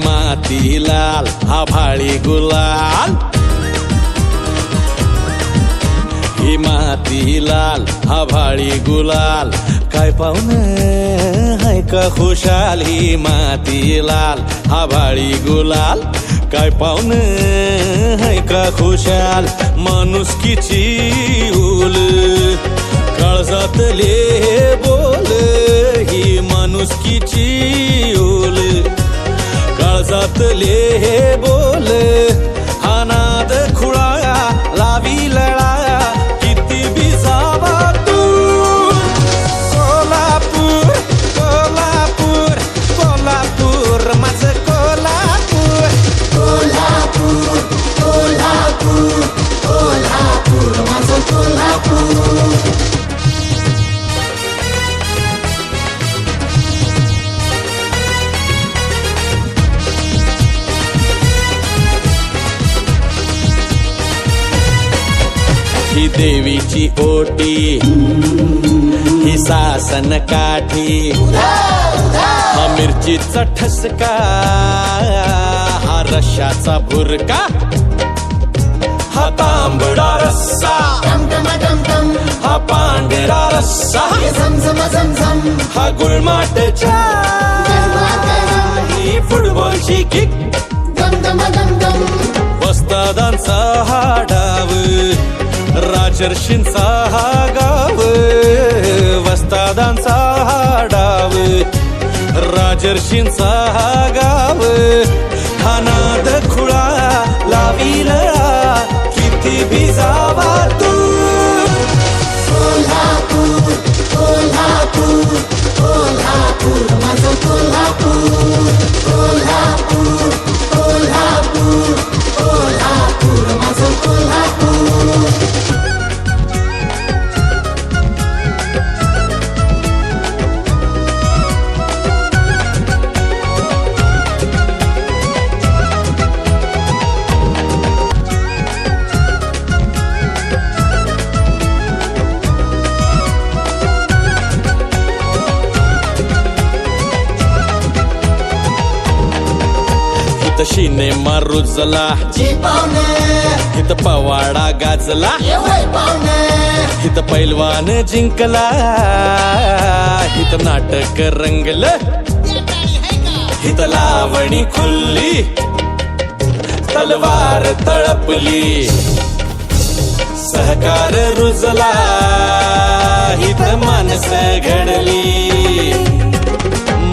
माती लाल आभाळी गुलाल, ही माती लाल आभाळी गुलाल, काय पाहुणे हाय का खुशाल, ही माती लाल आभाळी गुलाल, काय पाहुणे हाय का खुशाल, माणुसकीची उल काळजातले बोल, ही माणुसकीची उल काळजातले बोल, हा नाद खुळा लावी लळा किती बी जावा तू, कोल्हापूर कोल्हापूर कोल्हापूर माझं कोल्हापूर, कोल्हापूर कोल्हापूर कोल्हापूर माझं कोल्हापूर. ही देवीची ओटी, ही सासन काठी, हा मिरचीचा ठसका, हा रश्याचा भुरका, हा तांबडा रस्सा, टम टम टम टम, हा पांढरा रस्सा, झम झम झम झम, हा गुळमाटच्या, ही फुटबॉलची किक, दम दम दम दम, वस्तादांचा हा डाव, राजर्षींचा हा गाव, वस्तादांचा हा डाव, राजर्षींचा हा गाव, हा नाद खुळा लावीला किती बी जावा तू, कोल्हापूर कोल्हापूर कोल्हापूर माझं कोल्हापूर, कोल्हापूर कोल्हापूर कोल्हापूर माझं कोल्हापूर. सिनेमा रुजला, जी पाहुणे हित पवाडा गाजला, ये वय पाहुणे, हित पैलवान जिंकला, हित नाटक रंगलं, हित लावणी खुलली, तलवार तळपली, सहकार रुजला, हित माणस घडली,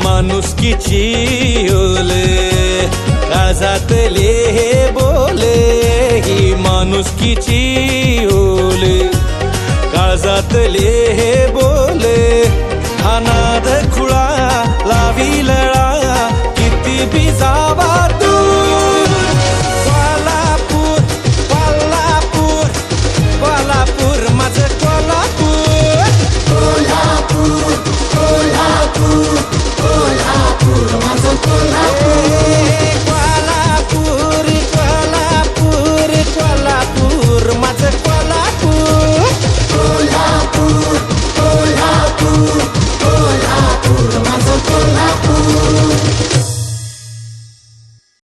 माणुसकीची ओल काळजातले हे बोले, ही माणुसकीची ओल काळजातले हे बोले, हा नाद खुळा लावी लळा किती बी जावा तू, कोल्हापूर कोल्हापूर कोल्हापूर माझं कोल्हापूर, कोल्हापूर कोल्हापूर कोल्हापूर माझं कोल्हापूर.